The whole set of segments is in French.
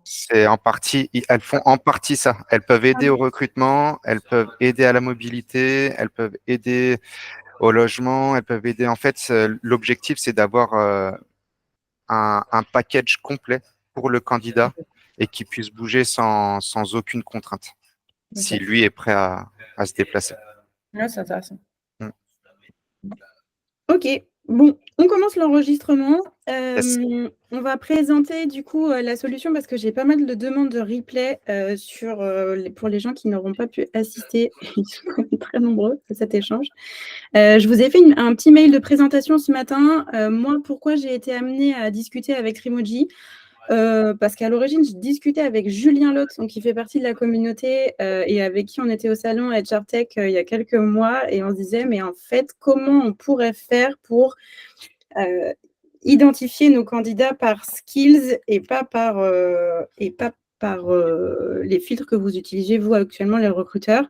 C'est en partie, elles font en partie ça. Elles peuvent aider au recrutement, elles peuvent aider à la mobilité, elles peuvent aider au logement, elles peuvent aider. En fait, l'objectif, c'est d'avoir un package complet pour le candidat et qu'il puisse bouger sans aucune contrainte, si Ok. lui est prêt à se déplacer. Ouais, c'est intéressant. Mm. Ok, bon, on commence l'enregistrement. Yes. On va présenter du coup la solution parce que j'ai pas mal de demandes de replay pour les gens qui n'auront pas pu assister. Ils sont quand même très nombreux à cet échange. Je vous ai fait un petit mail de présentation ce matin. Moi, pourquoi j'ai été amenée à discuter avec Trimoji? Parce qu'à l'origine, je discutais avec Julien Lotz, donc qui fait partie de la communauté et avec qui on était au salon HR Tech il y a quelques mois, et on se disait, mais en fait, comment on pourrait faire pour identifier nos candidats par skills et pas par les filtres que vous utilisez, vous, actuellement, les recruteurs.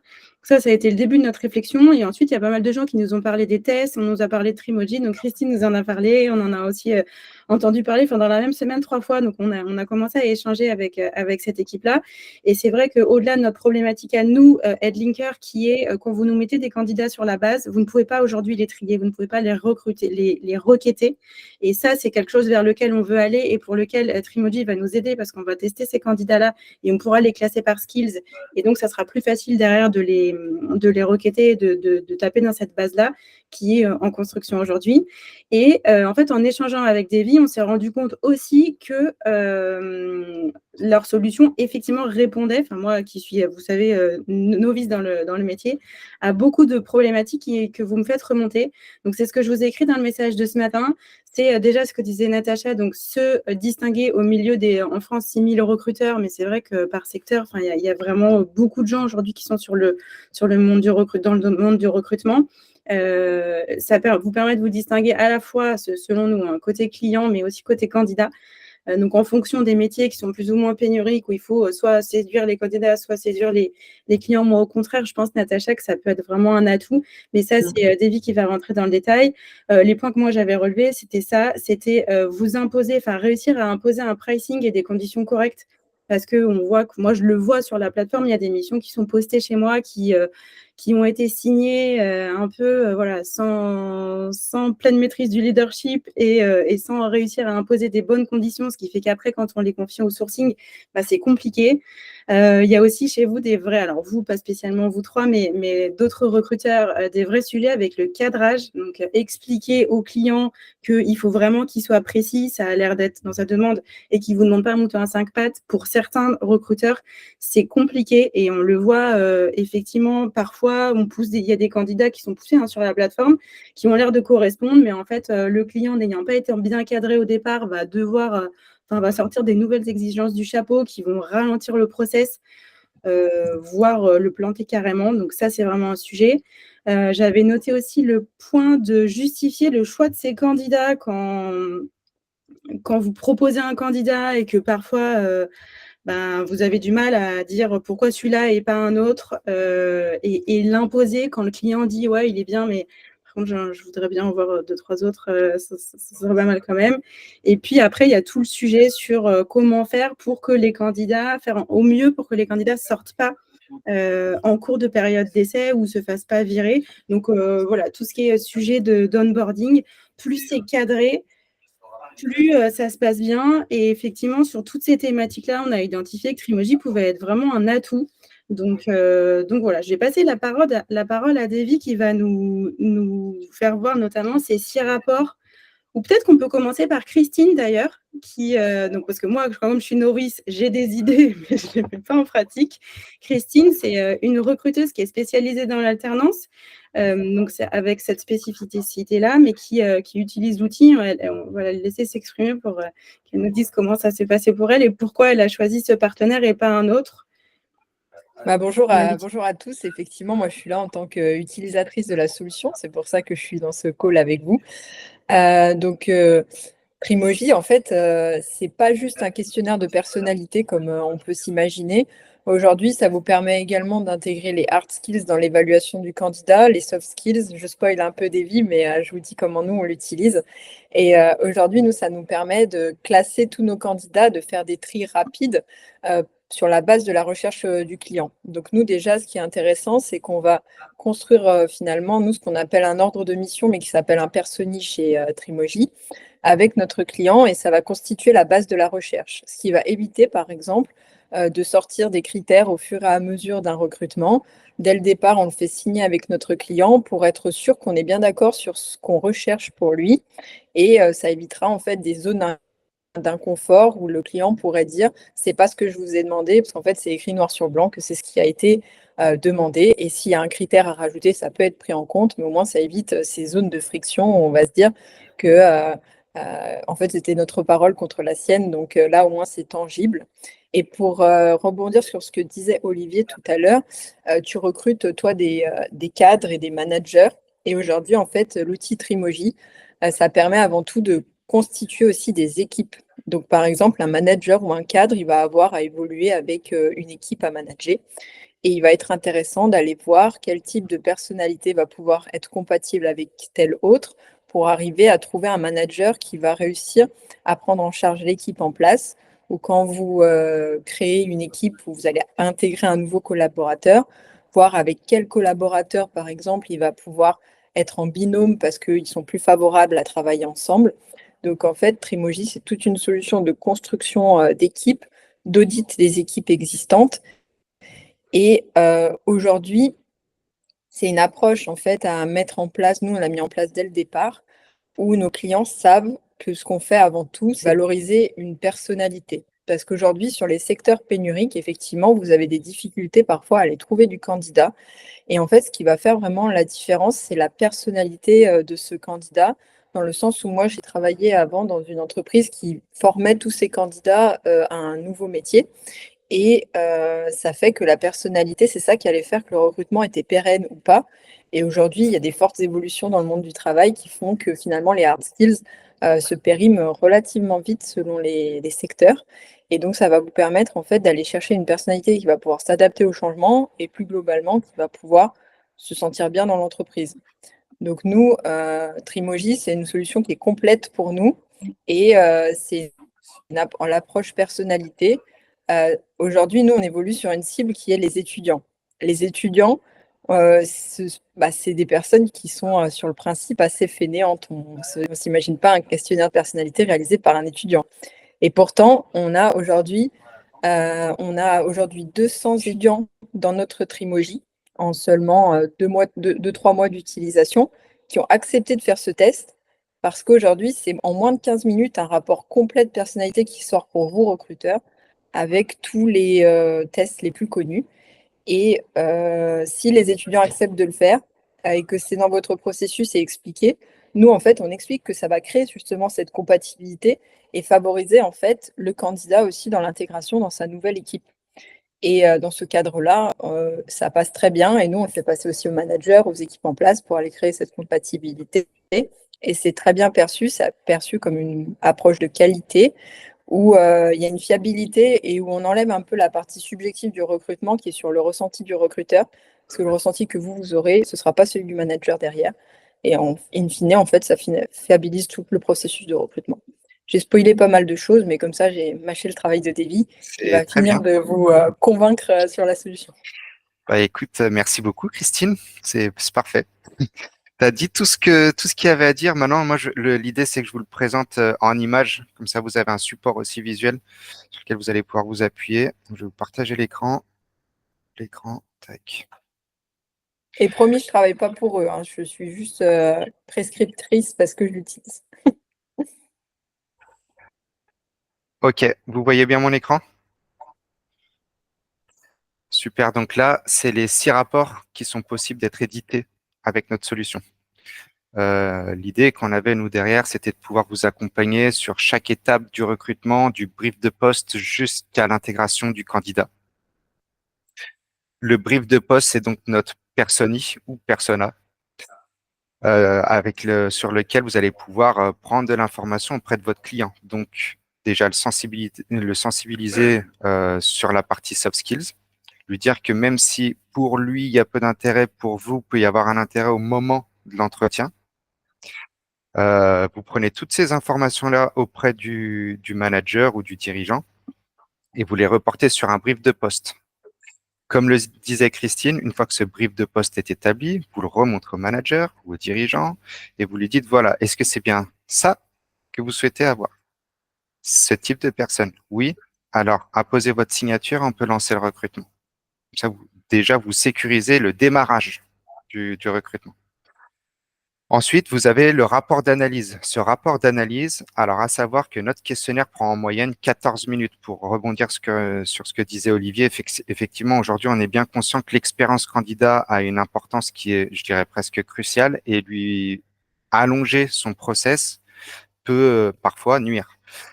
Ça a été le début de notre réflexion. Et ensuite, il y a pas mal de gens qui nous ont parlé des tests. On nous a parlé de Trimoji. Donc, Christine nous en a parlé. On en a aussi entendu parler dans la même semaine 3 fois. Donc, on a commencé à échanger avec cette équipe-là. Et c'est vrai qu'au-delà de notre problématique à nous, Headlinker, qui est quand vous nous mettez des candidats sur la base, vous ne pouvez pas aujourd'hui les trier. Vous ne pouvez pas les recruter, les requêter. Et ça, c'est quelque chose vers lequel on veut aller et pour lequel Trimoji va nous aider parce qu'on va tester ces candidats-là et on pourra les classer par skills. Et donc, ça sera plus facile derrière de les requêter, de taper dans cette base-là qui est en construction aujourd'hui. Et en fait, en échangeant avec Davy, on s'est rendu compte aussi que leur solution, effectivement, répondait, enfin moi qui suis, vous savez, novice dans le métier, à beaucoup de problématiques que vous me faites remonter. Donc, c'est ce que je vous ai écrit dans le message de ce matin. C'est déjà ce que disait Natacha, donc se distinguer au milieu en France, 6000 recruteurs, mais c'est vrai que par secteur, il y a vraiment beaucoup de gens aujourd'hui qui sont dans le monde du recrutement. Ça vous permet de vous distinguer à la fois, selon nous, côté client, mais aussi côté candidat. Donc, en fonction des métiers qui sont plus ou moins pénuriques, où il faut soit séduire les candidats, soit séduire les clients. Moi, au contraire, je pense, Natacha, que ça peut être vraiment un atout. Mais ça, c'est Davy qui va rentrer dans le détail. Les points que moi, j'avais relevés, c'était ça. C'était vous imposer, réussir à imposer un pricing et des conditions correctes. Parce qu'on voit que moi, je le vois sur la plateforme, il y a des missions qui sont postées chez moi qui ont été signées un peu voilà, sans pleine maîtrise du leadership et sans réussir à imposer des bonnes conditions, ce qui fait qu'après, quand on les confie au sourcing, c'est compliqué. Il y a aussi chez vous des vrais, alors vous, pas spécialement vous trois, mais d'autres recruteurs, des vrais sujets avec le cadrage. Donc, expliquer aux clients qu'il faut vraiment qu'il soit précis, ça a l'air d'être dans sa demande, et qu'il ne vous demande pas un mouton à 5 pattes. Pour certains recruteurs, c'est compliqué et on le voit effectivement parfois, il y a des candidats qui sont poussés sur la plateforme, qui ont l'air de correspondre, mais en fait, le client n'ayant pas été bien cadré au départ va devoir va sortir des nouvelles exigences du chapeau qui vont ralentir le process, voire le planter carrément. Donc ça, c'est vraiment un sujet. J'avais noté aussi le point de justifier le choix de ces candidats quand vous proposez un candidat et que parfois vous avez du mal à dire pourquoi celui-là et pas un autre et l'imposer quand le client dit ouais il est bien mais par contre je voudrais bien en voir 2-3 autres, ça serait pas mal quand même. Et puis après il y a tout le sujet sur comment faire pour que les candidats, faire au mieux pour que les candidats sortent pas en cours de période d'essai ou se fassent pas virer. Donc voilà, tout ce qui est sujet d'onboarding, plus c'est cadré, plus ça se passe bien. Et effectivement, sur toutes ces thématiques-là, on a identifié que Trimoji pouvait être vraiment un atout. Donc voilà, je vais passer la parole à Davy qui va nous faire voir notamment ces 6 rapports. Ou peut-être qu'on peut commencer par Christine d'ailleurs, parce que moi, comme je suis novice, j'ai des idées, mais je ne les mets pas en pratique. Christine, c'est une recruteuse qui est spécialisée dans l'alternance, donc c'est avec cette spécificité-là, mais qui utilise l'outil. On va la laisser s'exprimer pour qu'elle nous dise comment ça s'est passé pour elle et pourquoi elle a choisi ce partenaire et pas un autre. Bonjour à tous. Effectivement, moi, je suis là en tant qu'utilisatrice de la solution. C'est pour ça que je suis dans ce call avec vous. Trimoji, en fait, c'est pas juste un questionnaire de personnalité comme on peut s'imaginer. Aujourd'hui, ça vous permet également d'intégrer les hard skills dans l'évaluation du candidat, les soft skills. Je spoil un peu des vies, mais je vous dis comment nous, on l'utilise. Et aujourd'hui, nous, ça nous permet de classer tous nos candidats, de faire des tris rapides sur la base de la recherche du client. Donc nous, déjà, ce qui est intéressant, c'est qu'on va construire finalement, nous, ce qu'on appelle un ordre de mission, mais qui s'appelle un personi chez Trimoji, avec notre client, et ça va constituer la base de la recherche. Ce qui va éviter, par exemple, de sortir des critères au fur et à mesure d'un recrutement. Dès le départ, on le fait signer avec notre client pour être sûr qu'on est bien d'accord sur ce qu'on recherche pour lui. Et ça évitera en fait des zones d'inconfort où le client pourrait dire c'est pas ce que je vous ai demandé, parce qu'en fait c'est écrit noir sur blanc que c'est ce qui a été demandé. Et s'il y a un critère à rajouter, ça peut être pris en compte, mais au moins ça évite ces zones de friction où on va se dire que en fait c'était notre parole contre la sienne. Donc là au moins c'est tangible. Et pour rebondir sur ce que disait Olivier tout à l'heure, tu recrutes toi des cadres et des managers. Et aujourd'hui, en fait, l'outil Trimoji, ça permet avant tout de constituer aussi des équipes. Donc, par exemple, un manager ou un cadre, il va avoir à évoluer avec une équipe à manager. Et il va être intéressant d'aller voir quel type de personnalité va pouvoir être compatible avec tel autre pour arriver à trouver un manager qui va réussir à prendre en charge l'équipe en place. Ou quand vous créez une équipe où vous allez intégrer un nouveau collaborateur, voir avec quel collaborateur, par exemple, il va pouvoir être en binôme parce qu'ils sont plus favorables à travailler ensemble. Donc, en fait, Trimoji, c'est toute une solution de construction d'équipes, d'audit des équipes existantes. Et aujourd'hui, c'est une approche en fait à mettre en place. Nous, on l'a mis en place dès le départ, où nos clients savent que ce qu'on fait avant tout, c'est valoriser une personnalité. Parce qu'aujourd'hui, sur les secteurs pénuriques, effectivement, vous avez des difficultés parfois à aller trouver du candidat. Et en fait, ce qui va faire vraiment la différence, c'est la personnalité de ce candidat, dans le sens où moi, j'ai travaillé avant dans une entreprise qui formait tous ces candidats à un nouveau métier. Et ça fait que la personnalité, c'est ça qui allait faire que le recrutement était pérenne ou pas. Et aujourd'hui, il y a des fortes évolutions dans le monde du travail qui font que finalement, les hard skills se périment relativement vite selon les secteurs. Et donc, ça va vous permettre en fait d'aller chercher une personnalité qui va pouvoir s'adapter au changement et plus globalement, qui va pouvoir se sentir bien dans l'entreprise. Donc, nous, Trimoji, c'est une solution qui est complète pour nous et c'est en l'approche personnalité. Aujourd'hui, nous, on évolue sur une cible qui est les étudiants. Les étudiants, c'est des personnes qui sont sur le principe assez fainéantes. On ne s'imagine pas un questionnaire de personnalité réalisé par un étudiant. Et pourtant, on a aujourd'hui 200 étudiants dans notre Trimoji en seulement 3 mois d'utilisation qui ont accepté de faire ce test parce qu'aujourd'hui, c'est en moins de 15 minutes un rapport complet de personnalité qui sort pour vous, recruteurs, avec tous les tests les plus connus. Et si les étudiants acceptent de le faire et que c'est dans votre processus et expliqué, nous, en fait, on explique que ça va créer justement cette compatibilité et favoriser en fait le candidat aussi dans l'intégration dans sa nouvelle équipe. Et dans ce cadre-là, ça passe très bien. Et nous, on le fait passer aussi aux managers, aux équipes en place pour aller créer cette compatibilité. Et c'est très bien perçu, c'est perçu comme une approche de qualité où il y a une fiabilité et où on enlève un peu la partie subjective du recrutement qui est sur le ressenti du recruteur. Parce que le ressenti que vous aurez, ce ne sera pas celui du manager derrière. Et in fine, en fait, ça fiabilise tout le processus de recrutement. J'ai spoilé pas mal de choses, mais comme ça, j'ai mâché le travail de Davy. Il C'est va très finir bien. de vous convaincre sur la solution. Bah, écoute, merci beaucoup, Christine. C'est parfait. Tu as dit tout ce qu'il y avait à dire. Maintenant, moi, l'idée, c'est que je vous le présente en image. Comme ça, vous avez un support aussi visuel sur lequel vous allez pouvoir vous appuyer. Donc, je vais vous partager l'écran. L'écran, tac. Et promis, je ne travaille pas pour eux. Hein. Je suis juste prescriptrice parce que je l'utilise. OK, vous voyez bien mon écran? Super. Donc là, c'est les 6 rapports qui sont possibles d'être édités avec notre solution. L'idée qu'on avait, nous, derrière, c'était de pouvoir vous accompagner sur chaque étape du recrutement, du brief de poste jusqu'à l'intégration du candidat. Le brief de poste, c'est donc notre personi ou persona. sur lequel vous allez pouvoir prendre de l'information auprès de votre client. Donc, déjà, le sensibiliser sur la partie soft skills, lui dire que même si pour lui, il y a peu d'intérêt, pour vous, il peut y avoir un intérêt au moment de l'entretien. Vous prenez toutes ces informations-là auprès du manager ou du dirigeant et vous les reportez sur un brief de poste. Comme le disait Christine, une fois que ce brief de poste est établi, vous le remontrez au manager ou au dirigeant et vous lui dites, voilà, est-ce que c'est bien ça que vous souhaitez avoir? Ce type de personne? Oui. Alors, apposez votre signature, on peut lancer le recrutement. Comme ça, déjà, vous sécurisez le démarrage du recrutement. Ensuite, vous avez le rapport d'analyse. Ce rapport d'analyse, alors à savoir que notre questionnaire prend en moyenne 14 minutes pour rebondir sur ce que disait Olivier. Effectivement, aujourd'hui, on est bien conscient que l'expérience candidat a une importance qui est, je dirais, presque cruciale et lui allonger son process peut parfois nuire.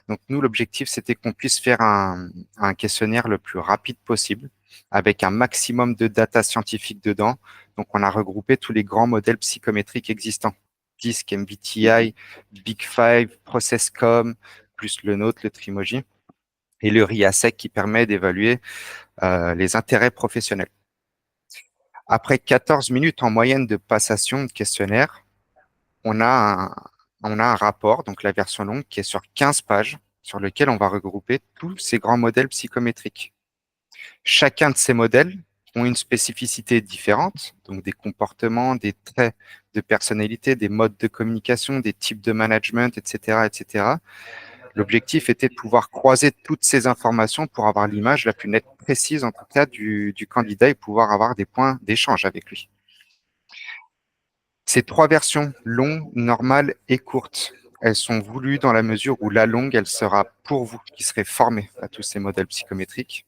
Donc, nous, l'objectif, c'était qu'on puisse faire un questionnaire le plus rapide possible avec un maximum de data scientifique dedans. Donc, on a regroupé tous les grands modèles psychométriques existants. DISC, MBTI, Big Five, ProcessCom, plus le nôtre, le Trimoji, et le RIASEC qui permet d'évaluer les intérêts professionnels. Après 14 minutes en moyenne de passation de questionnaire, on a un rapport, donc la version longue, qui est sur 15 pages, sur lequel on va regrouper tous ces grands modèles psychométriques. Chacun de ces modèles ont une spécificité différente, donc des comportements, des traits de personnalité, des modes de communication, des types de management, etc., etc. L'objectif était de pouvoir croiser toutes ces informations pour avoir l'image la plus nette, précise en tout cas du candidat et pouvoir avoir des points d'échange avec lui. Ces trois versions, longue, normale et courte, elles sont voulues dans la mesure où la longue, elle sera pour vous qui serez formé à tous ces modèles psychométriques,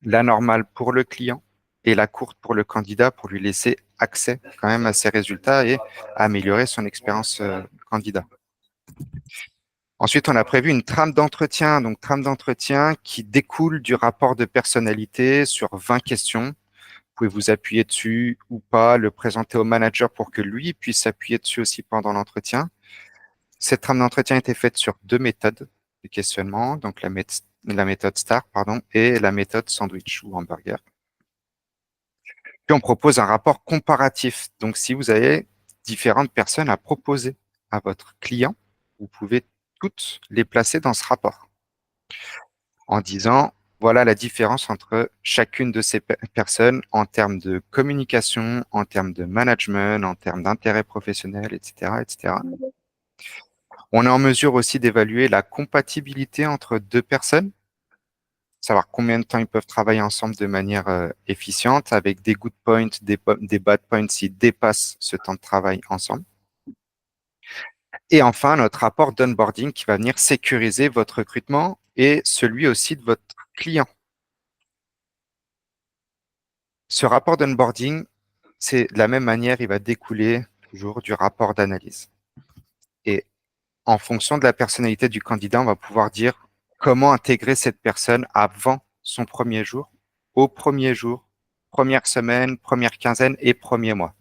la normale pour le client et la courte pour le candidat pour lui laisser accès quand même à ses résultats et améliorer son expérience candidat. Ensuite, on a prévu une trame d'entretien, donc trame d'entretien qui découle du rapport de personnalité sur 20 questions. Vous pouvez vous appuyer dessus ou pas, le présenter au manager pour que lui puisse s'appuyer dessus aussi pendant l'entretien. Cette trame d'entretien a été faite sur 2 méthodes de questionnement, donc la méthode STAR et la méthode sandwich ou hamburger. Puis on propose un rapport comparatif. Donc si vous avez différentes personnes à proposer à votre client, vous pouvez toutes les placer dans ce rapport en disant voilà la différence entre chacune de ces personnes en termes de communication, en termes de management, en termes d'intérêt professionnel, etc., etc. On est en mesure aussi d'évaluer la compatibilité entre deux personnes, savoir combien de temps ils peuvent travailler ensemble de manière efficiente, avec des good points, des bad points s'ils dépassent ce temps de travail ensemble. Et enfin, notre rapport d'onboarding qui va venir sécuriser votre recrutement et celui aussi de votre client. Ce rapport d'onboarding, c'est de la même manière, il va découler toujours du rapport d'analyse. Et en fonction de la personnalité du candidat, on va pouvoir dire comment intégrer cette personne avant son premier jour, au premier jour, première semaine, première quinzaine et premier mois.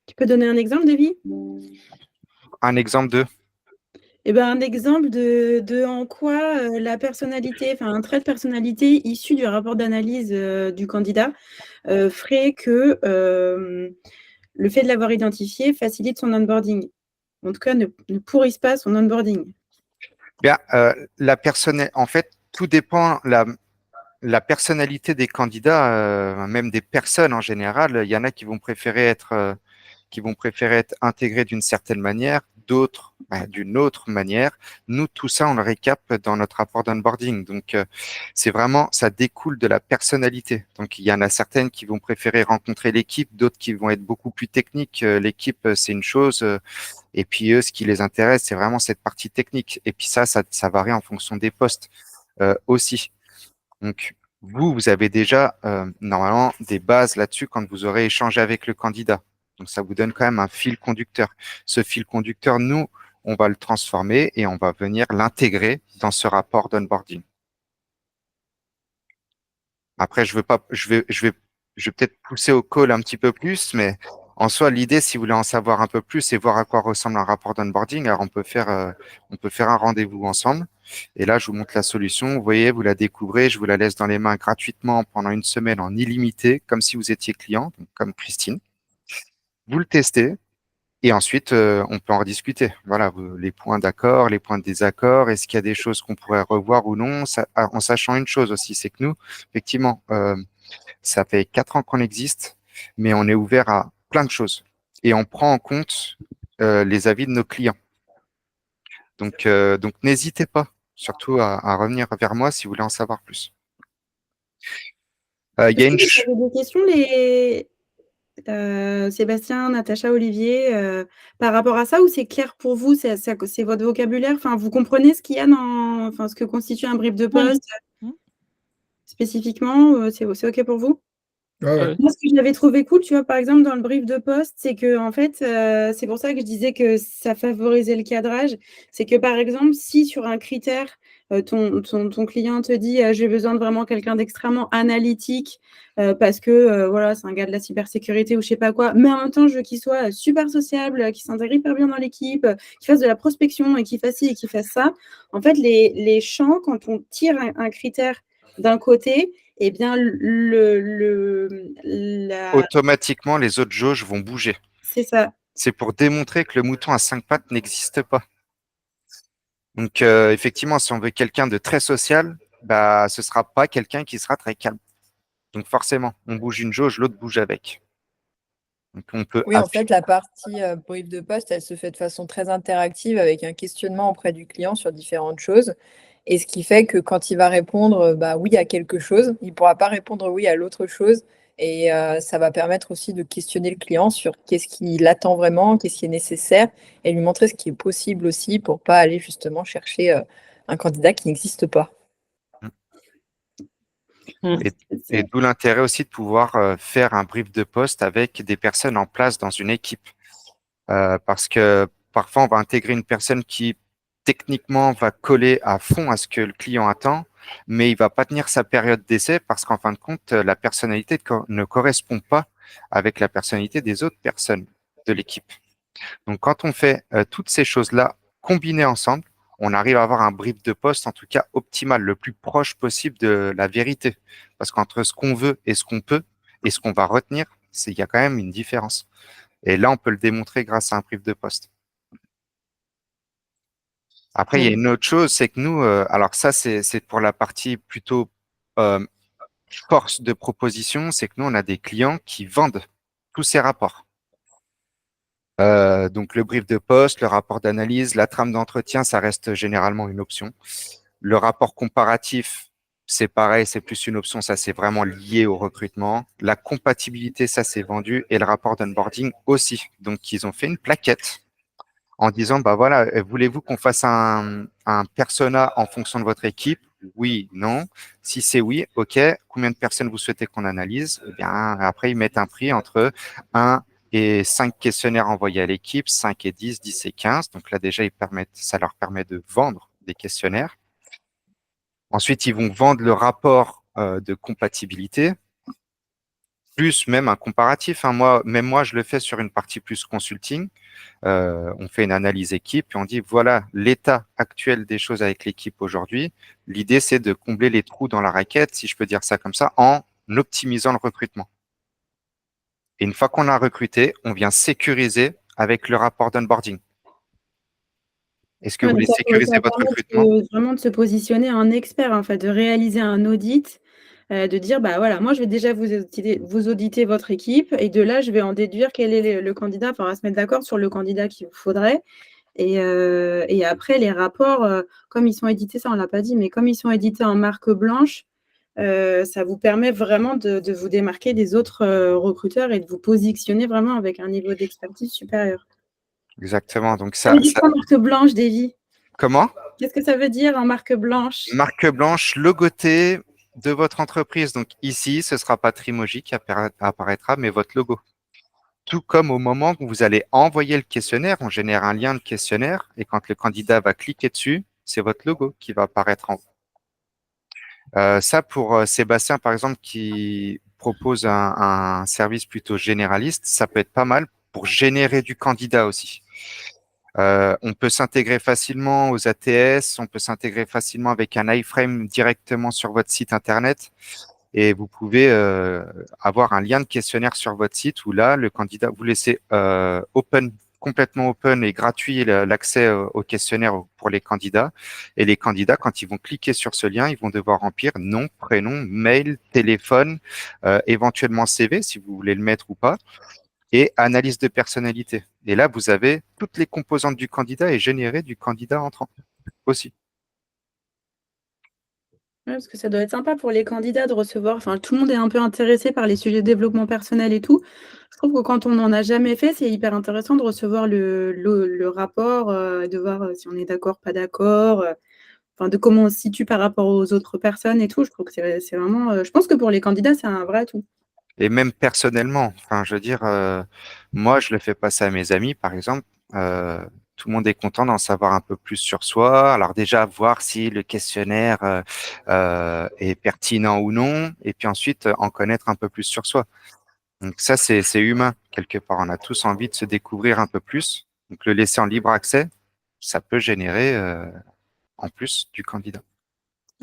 Tu peux donner un exemple, Davy? Un exemple de Un exemple de en quoi la personnalité, enfin un trait de personnalité issu du rapport d'analyse du candidat ferait que le fait de l'avoir identifié facilite son onboarding. En tout cas, ne pourrisse pas son onboarding. Bien, en fait, tout dépend la personnalité des candidats, même des personnes en général. Il y en a qui vont préférer être intégrés d'une certaine manière, d'autres d'une autre manière. Nous, tout ça, on le récap dans notre rapport d'onboarding. Donc, c'est vraiment, ça découle de la personnalité. Donc, il y en a certaines qui vont préférer rencontrer l'équipe, d'autres qui vont être beaucoup plus techniques. L'équipe, c'est une chose. Et puis, eux, ce qui les intéresse, c'est vraiment cette partie technique. Et puis ça varie en fonction des postes aussi. Donc, vous avez déjà normalement des bases là-dessus quand vous aurez échangé avec le candidat. Donc, ça vous donne quand même un fil conducteur. Ce fil conducteur, nous, on va le transformer et on va venir l'intégrer dans ce rapport d'onboarding. Après, je vais peut-être pousser au call un petit peu plus, mais En soi, l'idée, si vous voulez en savoir un peu plus et voir à quoi ressemble un rapport d'onboarding, alors on peut faire un rendez-vous ensemble. Et là, je vous montre la solution. Vous voyez, vous la découvrez. Je vous la laisse dans les mains gratuitement pendant une semaine en illimité, comme si vous étiez client, donc comme Christine. Vous le testez et ensuite, on peut en rediscuter. Voilà, les points d'accord, les points de désaccord. Est-ce qu'il y a des choses qu'on pourrait revoir ou non, en sachant une chose aussi, c'est que nous, effectivement, ça fait 4 ans qu'on existe, mais on est ouvert à plein de choses et on prend en compte les avis de nos clients. Donc n'hésitez pas, surtout à revenir vers moi si vous voulez en savoir plus. Il y a Est-ce que une vous avez des questions, Sébastien, Natacha, Olivier, par rapport à ça, ou c'est clair pour vous, c'est votre vocabulaire, enfin, vous comprenez ce qu'il y a ce que constitue un brief de poste spécifiquement, c'est OK pour vous? Ouais. Moi, ce que j'avais trouvé cool, tu vois, par exemple, dans le brief de poste, c'est que, en fait, c'est pour ça que je disais que ça favorisait le cadrage. C'est que, par exemple, si sur un critère, ton client te dit: «J'ai besoin de vraiment quelqu'un d'extrêmement analytique, parce que, voilà, c'est un gars de la cybersécurité» ou je sais pas quoi, mais en même temps, je veux qu'il soit super sociable, qu'il s'intègre hyper bien dans l'équipe, qu'il fasse de la prospection et qu'il fasse ci et qu'il fasse ça. En fait, les champs, quand on tire un critère d'un côté, eh bien, automatiquement, les autres jauges vont bouger. c'est ça. C'est pour démontrer que le mouton à 5 pattes n'existe pas. Donc, effectivement, si on veut quelqu'un de très social, bah, ce sera pas quelqu'un qui sera très calme. Donc, forcément, on bouge une jauge, l'autre bouge avec. Donc, on peut Oui, en fait, la partie brief de poste, elle se fait de façon très interactive avec un questionnement auprès du client sur différentes choses. Et ce qui fait que quand il va répondre bah, oui à quelque chose, il ne pourra pas répondre oui à l'autre chose. Et ça va permettre aussi de questionner le client sur qu'est-ce qu'il attend vraiment, qu'est-ce qui est nécessaire, et lui montrer ce qui est possible aussi pour ne pas aller justement chercher un candidat qui n'existe pas. Et d'où l'intérêt aussi de pouvoir faire un brief de poste avec des personnes en place dans une équipe. Parce que parfois, on va intégrer une personne qui techniquement va coller à fond à ce que le client attend, mais il va pas tenir sa période d'essai parce qu'en fin de compte, la personnalité ne correspond pas avec la personnalité des autres personnes de l'équipe. Donc, quand on fait toutes ces choses-là combinées ensemble, on arrive à avoir un brief de poste, en tout cas optimal, le plus proche possible de la vérité. Parce qu'entre ce qu'on veut et ce qu'on peut et ce qu'on va retenir, il y a quand même une différence. Et là, on peut le démontrer grâce à un brief de poste. Après, il y a une autre chose, c'est que nous, alors ça, c'est pour la partie plutôt euh, force de proposition, c'est que nous, on a des clients qui vendent tous ces rapports. Donc le brief de poste, le rapport d'analyse, la trame d'entretien, ça reste généralement une option. Le rapport comparatif, c'est pareil, c'est plus une option, ça c'est vraiment lié au recrutement. La compatibilité, ça c'est vendu, et le rapport d'onboarding aussi. Donc ils ont fait une plaquette en disant, bah voilà, voulez-vous qu'on fasse un persona en fonction de votre équipe? Oui, non. Si c'est oui, OK. Combien de personnes vous souhaitez qu'on analyse? Eh bien, après, ils mettent un prix entre 1 et 5 questionnaires envoyés à l'équipe, 5 et 10, 10 et 15. Donc là, déjà, ça leur permet de vendre des questionnaires. Ensuite, ils vont vendre le rapport de compatibilité, plus même un comparatif. Hein. Même moi, je le fais sur une partie plus consulting. On fait une analyse équipe et on dit voilà l'état actuel des choses avec l'équipe aujourd'hui. L'idée, c'est de combler les trous dans la raquette, si je peux dire ça comme ça, en optimisant le recrutement. Et une fois qu'on a recruté, on vient sécuriser avec le rapport d'onboarding. Est-ce que vous voulez sécuriser votre recrutement? Vraiment de se positionner en expert, en fait, de réaliser un audit, de dire: «Bah, voilà, moi, je vais déjà vous auditer votre équipe et de là, je vais en déduire quel est le candidat». Enfin, on va se mettre d'accord sur le candidat qu'il vous faudrait et après les rapports, comme ils sont édités, ça, on l'a pas dit, mais comme ils sont édités en marque blanche, ça vous permet vraiment de vous démarquer des autres, recruteurs et de vous positionner vraiment avec un niveau d'expertise supérieur. Exactement. Donc Ça veut dire quoi marque blanche, Davy? comment? Qu'est-ce que ça veut dire en marque blanche? Marque blanche logotée de votre entreprise. Donc ici, ce sera pas Trimoji qui apparaîtra, mais votre logo. Tout comme au moment où vous allez envoyer le questionnaire, on génère un lien de questionnaire et quand le candidat va cliquer dessus, c'est votre logo qui va apparaître en haut. Ça, pour Sébastien, par exemple, qui propose un service plutôt généraliste, ça peut être pas mal pour générer du candidat aussi. On peut s'intégrer facilement aux ATS, on peut s'intégrer facilement avec un iframe directement sur votre site internet et vous pouvez avoir un lien de questionnaire sur votre site où là, le candidat, vous laissez complètement open et gratuit l'accès au questionnaire pour les candidats. Et les candidats, quand ils vont cliquer sur ce lien, ils vont devoir remplir nom, prénom, mail, téléphone, éventuellement CV si vous voulez le mettre ou pas, et analyse de personnalité. Et là, vous avez toutes les composantes du candidat et générer du candidat entrant aussi. Ouais, parce que ça doit être sympa pour les candidats de recevoir, enfin, tout le monde est un peu intéressé par les sujets de développement personnel et tout. Je trouve que quand on n'en a jamais fait, c'est hyper intéressant de recevoir le rapport, de voir si on est d'accord, pas d'accord, enfin, de comment on se situe par rapport aux autres personnes et tout. Je trouve que c'est vraiment, je pense que pour les candidats, c'est un vrai atout. Et même personnellement, enfin, je veux dire, moi, je le fais passer à mes amis, par exemple. Tout le monde est content d'en savoir un peu plus sur soi. Alors déjà, voir si le questionnaire est pertinent ou non, et puis ensuite en connaître un peu plus sur soi. Donc ça, c'est humain quelque part. On a tous envie de se découvrir un peu plus. Donc le laisser en libre accès, ça peut générer en plus du candidat.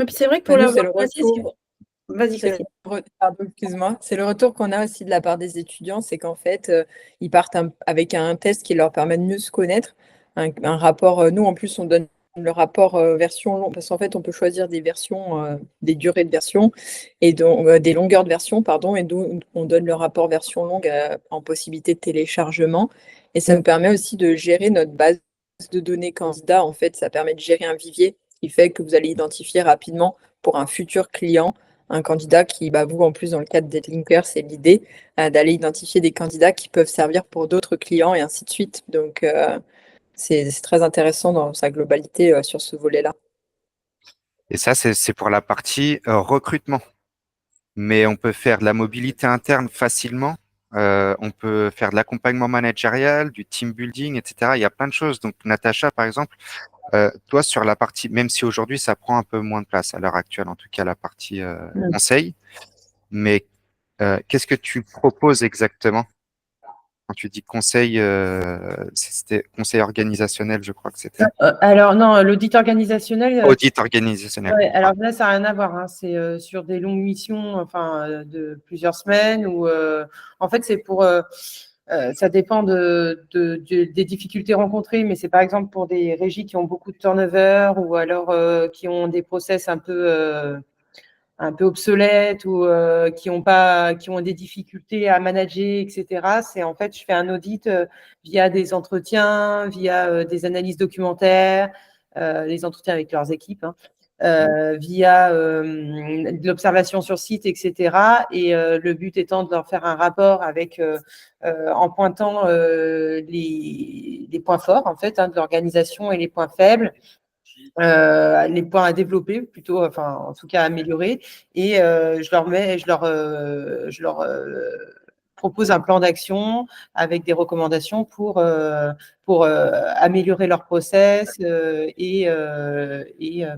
Et puis c'est vrai que Bah, pour nous, c'est l'avoir le passé, retour. vas-y, C'est Christine. pardon, excuse-moi. C'est le retour qu'on a aussi de la part des étudiants, c'est qu'en fait, ils partent avec un test qui leur permet de mieux se connaître. Un rapport, nous en plus, on donne le rapport version longue, parce qu'en fait, on peut choisir des versions, des durées de version, et donc des longueurs de version, pardon, et donc on donne le rapport version longue en possibilité de téléchargement. Et ça nous permet aussi de gérer notre base de données candidat. En fait, ça permet de gérer un vivier qui fait que vous allez identifier rapidement pour un futur client un candidat qui, bah, vous, en plus, dans le cadre des linkers, c'est l'idée d'aller identifier des candidats qui peuvent servir pour d'autres clients et ainsi de suite. Donc, c'est très intéressant dans sa globalité sur ce volet-là. Et ça, c'est pour la partie recrutement. Mais on peut faire de la mobilité interne facilement. On peut faire de l'accompagnement managérial, du team building, etc. Il y a plein de choses. Donc, Natacha, par exemple, toi, sur la partie, même si aujourd'hui, ça prend un peu moins de place à l'heure actuelle, en tout cas la partie conseil, mais qu'est-ce que tu proposes exactement quand tu dis conseil, c'était conseil organisationnel, je crois que c'était. Alors non, l'audit organisationnel, Audit organisationnel. ouais, alors là, ça n'a rien à voir, hein. C'est sur des longues missions, enfin, de plusieurs semaines, ou en fait, c'est pour, ça dépend des difficultés rencontrées, mais c'est par exemple pour des régies qui ont beaucoup de turnover ou alors qui ont des process un peu obsolètes ou qui ont des difficultés à manager, etc. C'est en fait, je fais un audit via des entretiens, via des analyses documentaires, des entretiens avec leurs équipes, hein, via de l'observation sur site, etc. Et le but étant de leur faire un rapport avec en pointant les points forts en fait hein, de l'organisation et les points faibles les points à développer plutôt, enfin en tout cas à améliorer. Et je leur propose un plan d'action avec des recommandations pour améliorer leur process et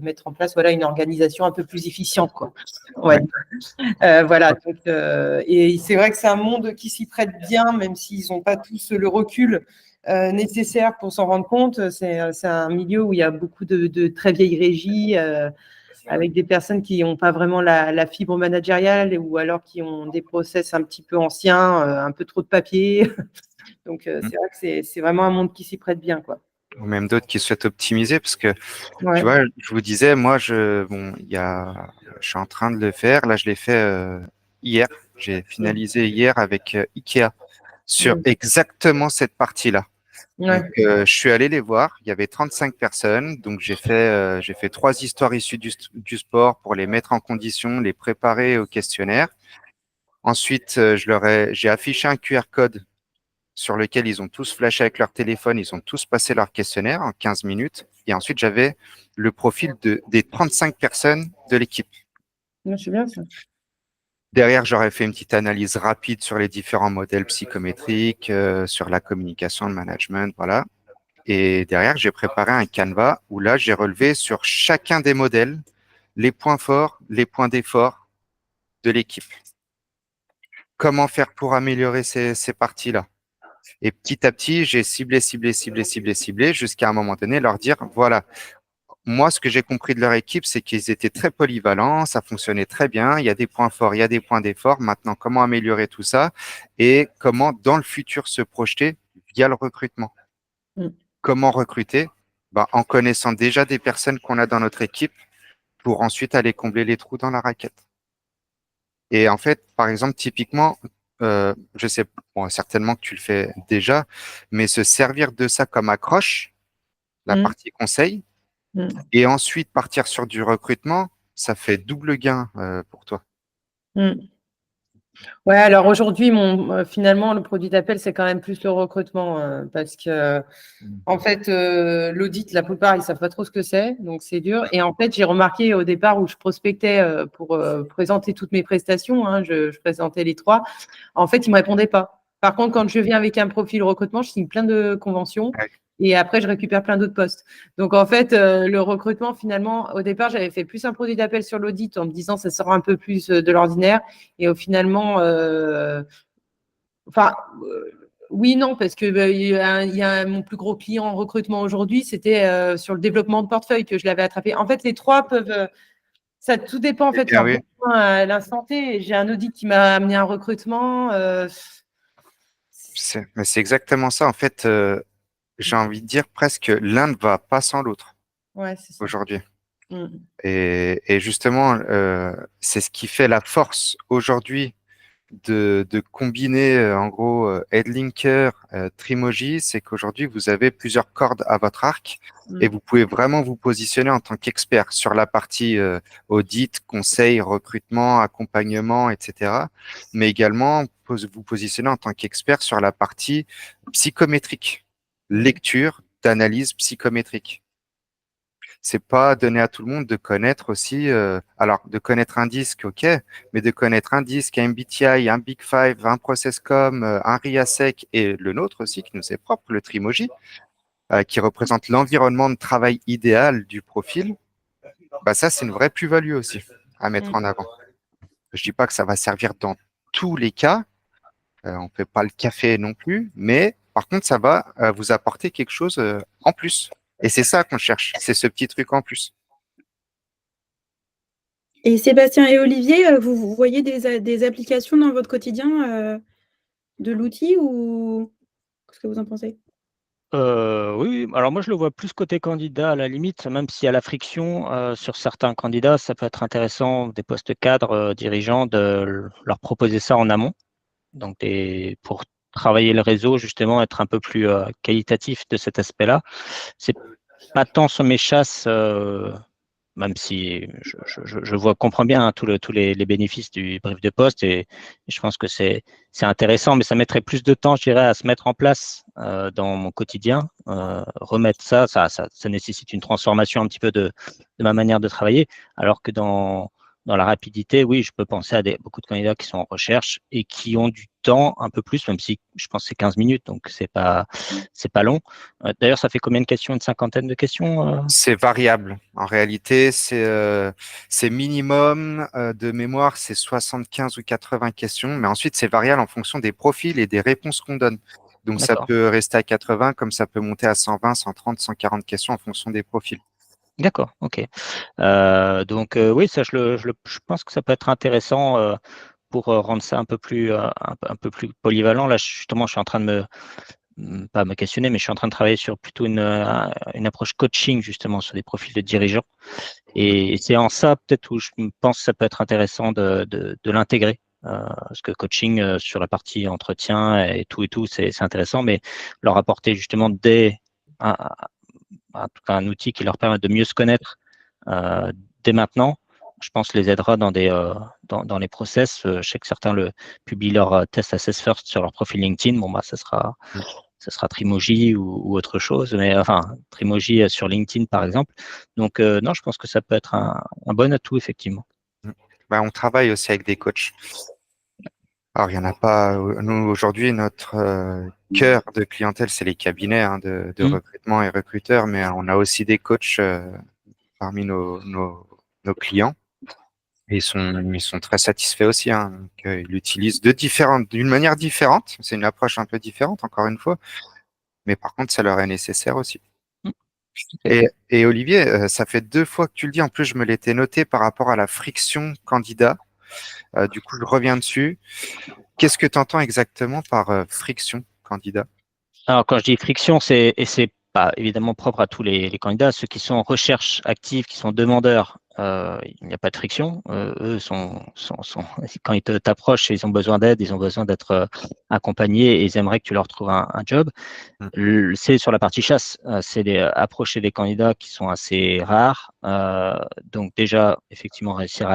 mettre en place voilà, une organisation un peu plus efficiente. Quoi. Ouais. Voilà. Donc, et c'est vrai que c'est un monde qui s'y prête bien, même s'ils n'ont pas tous le recul nécessaire pour s'en rendre compte. C'est un milieu où il y a beaucoup de très vieilles régies avec des personnes qui n'ont pas vraiment la fibre managériale ou alors qui ont des process un petit peu anciens, un peu trop de papier. Donc, c'est vrai que c'est vraiment un monde qui s'y prête bien, quoi. Ou même d'autres qui souhaitent optimiser, parce que Ouais. tu vois, je vous disais, moi, je suis en train de le faire. Là, je l'ai fait hier. J'ai finalisé hier avec Ikea sur exactement cette partie-là. Ouais. Donc, je suis allé les voir. Il y avait 35 personnes. Donc, j'ai fait 3 histoires issues du sport pour les mettre en condition, les préparer au questionnaire. Ensuite, j'ai affiché un QR code sur lequel ils ont tous flashé avec leur téléphone, ils ont tous passé leur questionnaire en 15 minutes. Et ensuite, j'avais le profil des 35 personnes de l'équipe. Ouais, c'est bien ça. Derrière, j'aurais fait une petite analyse rapide sur les différents modèles psychométriques, sur la communication, le management, voilà. Et derrière, j'ai préparé un canevas où là, j'ai relevé sur chacun des modèles les points forts, les points d'effort de l'équipe. Comment faire pour améliorer ces parties-là? Et petit à petit, j'ai ciblé jusqu'à un moment donné leur dire, voilà, moi, ce que j'ai compris de leur équipe, c'est qu'ils étaient très polyvalents, ça fonctionnait très bien, il y a des points forts, il y a des points d'effort. Maintenant, comment améliorer tout ça et comment, dans le futur, se projeter via le recrutement. Mm. Comment recruter? En connaissant déjà des personnes qu'on a dans notre équipe pour ensuite aller combler les trous dans la raquette. Et en fait, par exemple, typiquement, je sais, bon, certainement que tu le fais déjà, mais se servir de ça comme accroche, la Mm. partie conseil, Mm. et ensuite partir sur du recrutement, ça fait double gain pour toi. Mm. Ouais, alors aujourd'hui, finalement, le produit d'appel, c'est quand même plus le recrutement parce que, en fait, l'audit, la plupart, ils savent pas trop ce que c'est, donc c'est dur. Et en fait, j'ai remarqué au départ où je prospectais pour présenter toutes mes prestations, hein, je présentais les 3, en fait, ils me répondaient pas. Par contre, quand je viens avec un profil recrutement, je signe plein de conventions Ouais. et après, je récupère plein d'autres postes. Donc, en fait, le recrutement, finalement, au départ, j'avais fait plus un produit d'appel sur l'audit en me disant ça sort un peu plus de l'ordinaire. Et finalement, enfin, oui, non, parce que mon plus gros client en recrutement aujourd'hui, c'était sur le développement de portefeuille que je l'avais attrapé. En fait, les 3 peuvent. Ça tout dépend en Eh fait de bien leurs oui, besoins à l'instant T. J'ai un audit qui m'a amené un recrutement. mais c'est exactement ça. En fait, j'ai envie de dire presque l'un ne va pas sans l'autre Ouais, c'est ça. aujourd'hui. Mm. Et justement, c'est ce qui fait la force aujourd'hui de combiner en gros Headlinker, Trimoji, c'est qu'aujourd'hui vous avez plusieurs cordes à votre arc et Mm. vous pouvez vraiment vous positionner en tant qu'expert sur la partie audit, conseil, recrutement, accompagnement, etc. Mais également vous positionner en tant qu'expert sur la partie psychométrique, lecture d'analyse psychométrique. C'est pas donné à tout le monde de connaître aussi, alors de connaître un disque, ok, mais de connaître un disque, un MBTI, un Big Five, un ProcessCom, un RIASEC et le nôtre aussi qui nous est propre, le Trimoji, qui représente l'environnement de travail idéal du profil. Ça, c'est une vraie plus-value aussi à mettre Mm. en avant. Je dis pas que ça va servir dans tous les cas, on fait pas le café non plus, mais par contre, ça va vous apporter quelque chose en plus. Et c'est ça qu'on cherche, c'est ce petit truc en plus. Et Sébastien et Olivier, vous voyez des applications dans votre quotidien de l'outil ou qu'est-ce que vous en pensez? Oui, alors moi je le vois plus côté candidat à la limite, même s'il y a la friction sur certains candidats, ça peut être intéressant des postes cadres dirigeants de leur proposer ça en amont. Donc pour travailler le réseau, justement, être un peu plus qualitatif de cet aspect-là. C'est pas tant sur mes chasses, même si comprends bien hein, tous les bénéfices du brief de poste et je pense que c'est intéressant, mais ça mettrait plus de temps, je dirais, à se mettre en place dans mon quotidien. Remettre ça nécessite une transformation un petit peu de ma manière de travailler, alors que dans la rapidité, oui, je peux penser à beaucoup de candidats qui sont en recherche et qui ont du temps un peu plus, même si je pense que c'est 15 minutes, donc c'est pas long. D'ailleurs, ça fait combien de questions? Une cinquantaine de questions C'est variable. En réalité, c'est minimum de mémoire, c'est 75 ou 80 questions, mais ensuite c'est variable en fonction des profils et des réponses qu'on donne. Donc ça D'accord. peut rester à 80, comme ça peut monter à 120, 130, 140 questions en fonction des profils. D'accord, ok. Donc oui, ça, je pense que ça peut être intéressant pour rendre ça un peu plus polyvalent. Là, justement, je suis en train de pas me questionner, mais je suis en train de travailler sur plutôt une approche coaching, justement, sur des profils de dirigeants. Et c'est en ça, peut-être, où je pense que ça peut être intéressant de l'intégrer. Parce que coaching sur la partie entretien et tout, c'est intéressant, mais leur apporter justement un, en tout cas un outil qui leur permet de mieux se connaître dès maintenant, je pense les aidera dans les process. Je sais que certains publient leur test Assess First sur leur profil LinkedIn. Bon, ça sera Trimoji ou autre chose, mais enfin, Trimoji sur LinkedIn, par exemple. Donc, non, je pense que ça peut être un bon atout, effectivement. On travaille aussi avec des coachs. Alors, il n'y en a pas. Nous, aujourd'hui, notre cœur de clientèle, c'est les cabinets de recrutement et recruteurs, mais on a aussi des coachs parmi nos clients. Et ils sont très satisfaits aussi, hein. Donc, ils l'utilisent d'une manière différente. C'est une approche un peu différente, encore une fois. Mais par contre, ça leur est nécessaire aussi. Mm. Et Olivier, ça fait 2 fois que tu le dis. En plus, je me l'étais noté par rapport à la friction candidat. Du coup, je reviens dessus. Qu'est-ce que tu entends exactement par friction candidat? Alors, quand je dis friction, et c'est pas évidemment propre à tous les candidats, ceux qui sont en recherche active, qui sont demandeurs, il n'y a pas de friction. Eux quand ils t'approchent, ils ont besoin d'aide, ils ont besoin d'être accompagnés et ils aimeraient que tu leur trouves un job. C'est sur la partie chasse, c'est approcher des candidats qui sont assez rares. Donc déjà, effectivement, réussir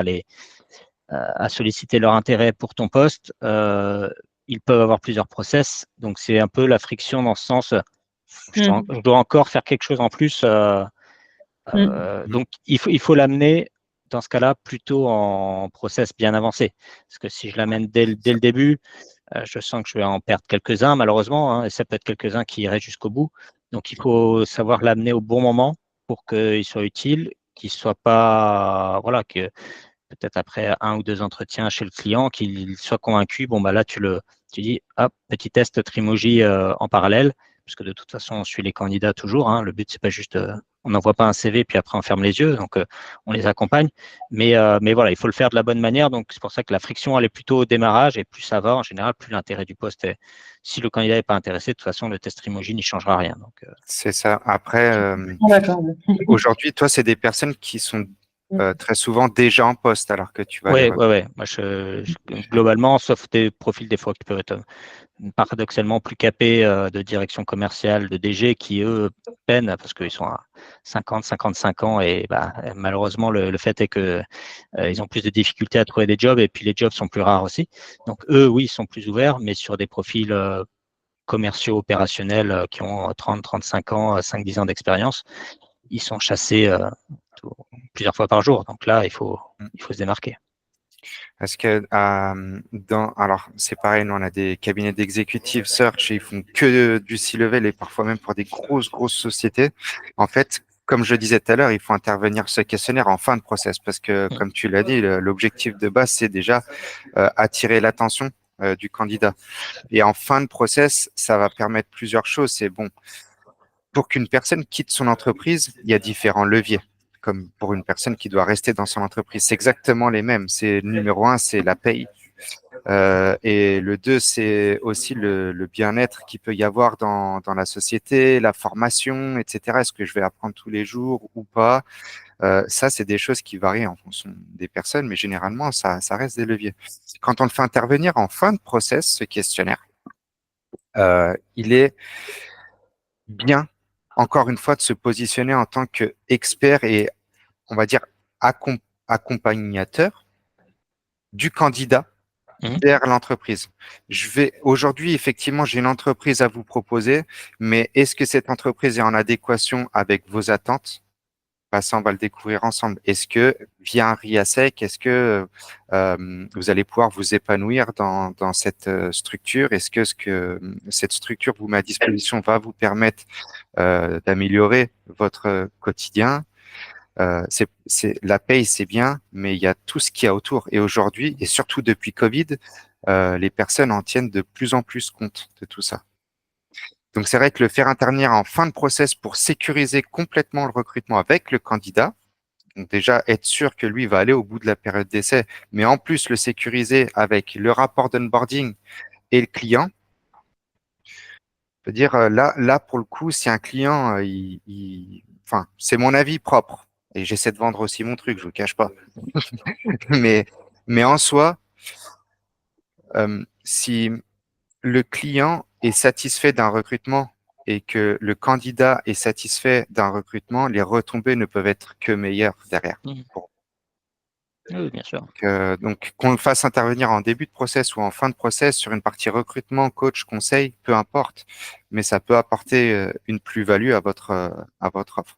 à solliciter leur intérêt pour ton poste. Ils peuvent avoir plusieurs process, donc c'est un peu la friction dans ce sens. Je dois encore faire quelque chose en plus. Donc il faut l'amener dans ce cas-là plutôt en process bien avancé, parce que si je l'amène dès le début, je sens que je vais en perdre quelques-uns malheureusement, hein, et ça peut être quelques-uns qui iraient jusqu'au bout. Donc il faut savoir l'amener au bon moment pour qu'il soit utile, qu'il soit pas, voilà, que peut-être après 1 ou 2 entretiens chez le client, qu'il soit convaincu. Bon, bah là, tu dis, hop, petit test Trimoji en parallèle, puisque de toute façon, on suit les candidats toujours. Hein. Le but, c'est pas juste, on n'envoie pas un CV puis après on ferme les yeux. Donc, on les accompagne. Mais voilà, il faut le faire de la bonne manière. Donc, c'est pour ça que la friction, elle est plutôt au démarrage et plus ça va, en général, plus l'intérêt du poste est. Si le candidat n'est pas intéressé, de toute façon, le test Trimoji n'y changera rien. Donc, C'est ça. Après, D'accord. aujourd'hui, toi, c'est des personnes qui sont très souvent déjà en poste alors que tu vas les recruter. ouais. Moi, globalement, sauf des profils des fois qui peuvent être paradoxalement plus capés de direction commerciale, de DG, qui eux peinent parce qu'ils sont à 50, 55 ans et bah, malheureusement le fait est que ils ont plus de difficultés à trouver des jobs et puis les jobs sont plus rares aussi. Donc eux, oui, ils sont plus ouverts, mais sur des profils commerciaux, opérationnels qui ont 30, 35 ans, 5-10 ans d'expérience, ils sont chassés plusieurs fois par jour. Donc là, il faut se démarquer. Parce que alors c'est pareil, nous on a des cabinets d'executive search et ils font que du C-level et parfois même pour des grosses sociétés. En fait, comme je disais tout à l'heure, il faut intervenir ce questionnaire en fin de process parce que, comme tu l'as dit, l'objectif de base c'est déjà attirer l'attention du candidat. Et en fin de process, ça va permettre plusieurs choses. C'est bon, pour qu'une personne quitte son entreprise, il y a différents leviers. Comme pour une personne qui doit rester dans son entreprise, c'est exactement les mêmes. C'est numéro 1, c'est la paye. Et le 2, c'est aussi le bien-être qu'il peut y avoir dans la société, la formation, etc. Est-ce que je vais apprendre tous les jours ou pas? Ça, c'est des choses qui varient en fonction des personnes, mais généralement, ça reste des leviers. Quand on le fait intervenir en fin de process, ce questionnaire, il est bien, encore une fois, de se positionner en tant qu'expert et, on va dire, accompagnateur du candidat vers l'entreprise. Aujourd'hui, effectivement, j'ai une entreprise à vous proposer, mais est-ce que cette entreprise est en adéquation avec vos attentes? Ça, on va le découvrir ensemble. Est-ce que via un RIASEC, est-ce que vous allez pouvoir vous épanouir dans cette structure? Est-ce que cette structure que vous met à disposition va vous permettre d'améliorer votre quotidien? La paye, c'est bien, mais il y a tout ce qu'il y a autour. Et aujourd'hui, et surtout depuis Covid, les personnes en tiennent de plus en plus compte de tout ça. Donc, c'est vrai que le faire intervenir en fin de process pour sécuriser complètement le recrutement avec le candidat, donc déjà être sûr que lui va aller au bout de la période d'essai, mais en plus le sécuriser avec le rapport d'onboarding et le client, je veux dire, là pour le coup, si un client, enfin, c'est mon avis propre, et j'essaie de vendre aussi mon truc, je vous cache pas, mais, mais en soi, si le client est satisfait d'un recrutement et que le candidat est satisfait d'un recrutement, les retombées ne peuvent être que meilleures derrière. Oui, bien sûr. Donc, qu'on le fasse intervenir en début de process ou en fin de process sur une partie recrutement, coach, conseil, peu importe, mais ça peut apporter une plus-value à votre offre.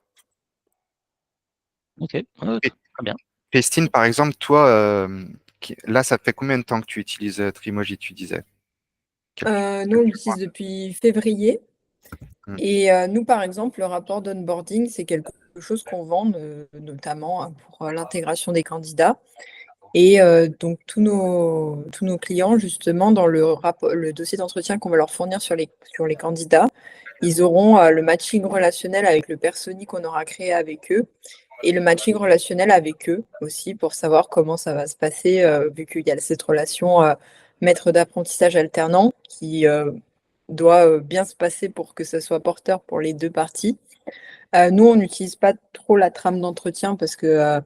Ok, très bien. Christine, par exemple, toi, là, ça fait combien de temps que tu utilises Trimoji, tu disais? Nous, on l'utilise depuis février. Et nous, par exemple, le rapport d'onboarding, c'est quelque chose qu'on vend notamment pour l'intégration des candidats. Et donc tous nos clients, justement, dans le dossier d'entretien qu'on va leur fournir sur les candidats, ils auront le matching relationnel avec le persona qu'on aura créé avec eux et le matching relationnel avec eux aussi pour savoir comment ça va se passer, vu qu'il y a cette relation maître d'apprentissage alternant qui doit bien se passer pour que ça soit porteur pour les deux parties. Nous, on n'utilise pas trop la trame d'entretien parce que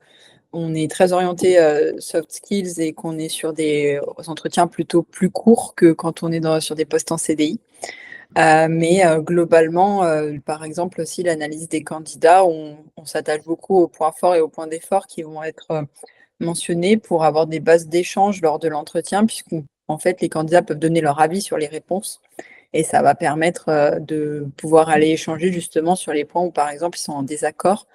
on est très orienté soft skills et qu'on est sur des entretiens plutôt plus courts que quand on est sur des postes en CDI. Mais globalement, par exemple aussi l'analyse des candidats, on s'attache beaucoup aux points forts et aux points d'effort qui vont être mentionnés pour avoir des bases d'échange lors de l'entretien, puisqu'en fait les candidats peuvent donner leur avis sur les réponses et ça va permettre de pouvoir aller échanger justement sur les points où par exemple ils sont en désaccord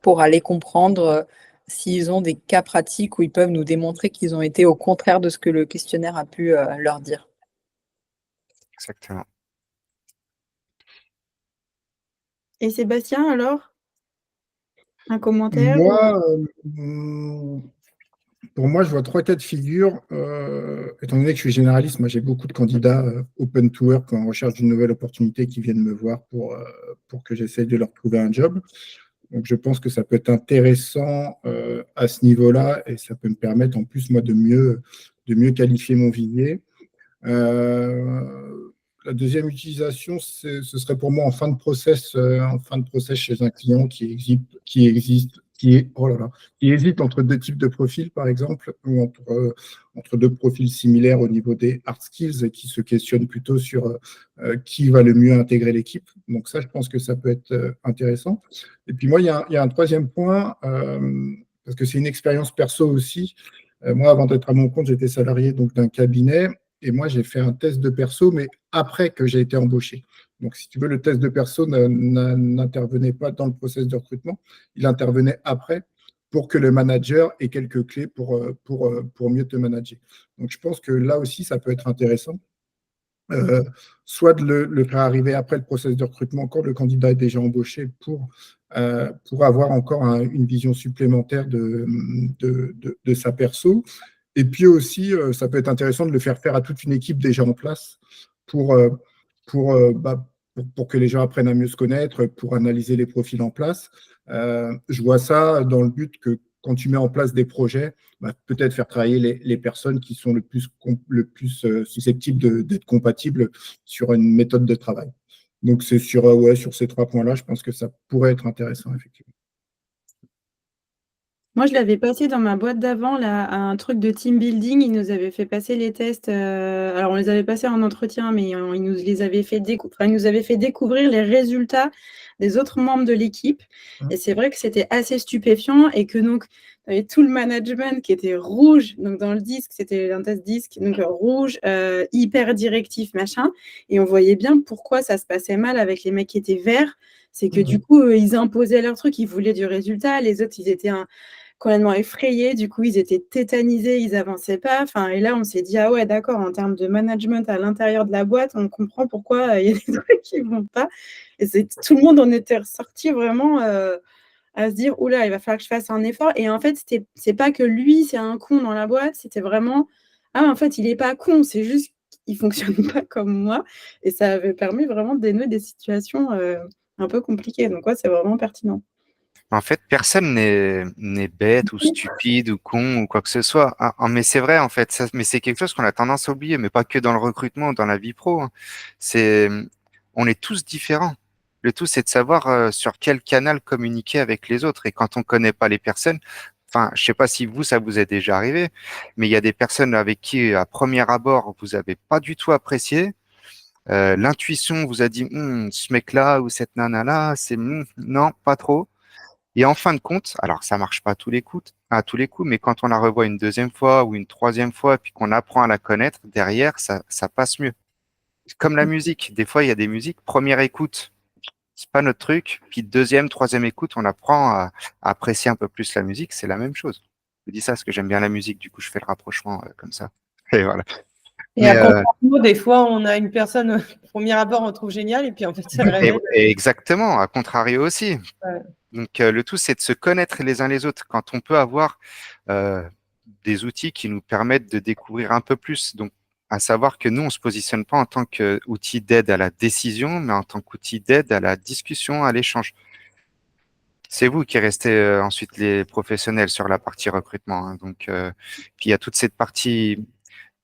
pour aller comprendre s'ils ont des cas pratiques où ils peuvent nous démontrer qu'ils ont été au contraire de ce que le questionnaire a pu leur dire. Exactement. Et Sébastien, alors? Un commentaire? Moi, pour moi, je vois 3 cas de figure. Étant donné que je suis généraliste, moi j'ai beaucoup de candidats open to work en recherche d'une nouvelle opportunité qui viennent me voir pour que j'essaye de leur trouver un job. Donc je pense que ça peut être intéressant à ce niveau-là et ça peut me permettre en plus moi de mieux qualifier mon vivier. La deuxième utilisation, ce serait pour moi en fin de process chez un client qui hésite entre deux types de profils, par exemple, ou entre deux profils similaires au niveau des hard skills et qui se questionnent plutôt sur qui va le mieux intégrer l'équipe. Donc ça, je pense que ça peut être intéressant. Et puis moi, il y a un troisième point, parce que c'est une expérience perso aussi. Moi, avant d'être à mon compte, j'étais salarié donc d'un cabinet. Et moi, j'ai fait un test de perso, mais après que j'ai été embauché. Donc, si tu veux, le test de perso n'intervenait pas dans le process de recrutement, il intervenait après pour que le manager ait quelques clés pour mieux te manager. Donc, je pense que là aussi, ça peut être intéressant. Soit de le faire arriver après le process de recrutement quand le candidat est déjà embauché pour avoir encore une vision supplémentaire de sa perso. Et puis aussi, ça peut être intéressant de le faire faire à toute une équipe déjà en place pour, pour que les gens apprennent à mieux se connaître, pour analyser les profils en place. Je vois ça dans le but que quand tu mets en place des projets, peut-être faire travailler les personnes qui sont le plus susceptibles d'être compatibles sur une méthode de travail. Donc, c'est sur ces 3 points-là, je pense que ça pourrait être intéressant, effectivement. Moi, je l'avais passé dans ma boîte d'avant, là, à un truc de team building. Ils nous avaient fait passer les tests. Alors, on les avait passés en entretien, mais ils nous les avaient fait ils nous avaient fait découvrir les résultats des autres membres de l'équipe. Et c'est vrai que c'était assez stupéfiant et que donc, il y avait tout le management qui était rouge. Donc, dans le disque, c'était un test disque, donc rouge, hyper directif, machin. Et on voyait bien pourquoi ça se passait mal avec les mecs qui étaient verts. C'est que du coup, ils imposaient leur truc, ils voulaient du résultat. Les autres, ils étaient complètement effrayés, du coup ils étaient tétanisés, ils avançaient pas. Enfin, et là on s'est dit ah ouais d'accord, en termes de management à l'intérieur de la boîte, on comprend pourquoi il y a des trucs qui vont pas. Et tout le monde en était ressorti vraiment à se dire oula, il va falloir que je fasse un effort. Et en fait c'est pas que lui c'est un con dans la boîte, c'était vraiment ah en fait il est pas con, c'est juste qu'il fonctionne pas comme moi. Et ça avait permis vraiment de dénouer des situations un peu compliquées. Donc ouais, c'est vraiment pertinent. En fait, personne n'est bête ou stupide ou con ou quoi que ce soit. Mais c'est vrai, en fait. Mais c'est quelque chose qu'on a tendance à oublier, mais pas que dans le recrutement ou dans la vie pro, hein. On est tous différents. Le tout, c'est de savoir sur quel canal communiquer avec les autres. Et quand on connaît pas les personnes, enfin, je sais pas si ça vous est déjà arrivé, mais il y a des personnes avec qui, à premier abord, vous avez pas du tout apprécié. L'intuition vous a dit, ce mec-là ou cette nana-là, non, pas trop. Et en fin de compte, alors ça marche pas à tous les coups, mais quand on la revoit une deuxième fois ou une troisième fois, puis qu'on apprend à la connaître, derrière, ça passe mieux. Comme la musique. Des fois, il y a des musiques, première écoute, c'est pas notre truc, puis deuxième, troisième écoute, on apprend à apprécier un peu plus la musique, c'est la même chose. Je dis ça parce que j'aime bien la musique, du coup, je fais le rapprochement comme ça. Et voilà. Et à contrario, des fois, on a une personne, au premier abord, on trouve géniale, et puis en fait, ça le révèle. Exactement, à contrario aussi. Ouais. Donc, le tout, c'est de se connaître les uns les autres. Quand on peut avoir des outils qui nous permettent de découvrir un peu plus. Donc, à savoir que nous, on se positionne pas en tant qu'outil d'aide à la décision, mais en tant qu'outil d'aide à la discussion, à l'échange. C'est vous qui restez ensuite les professionnels sur la partie recrutement, hein. Donc, puis il y a toute cette partie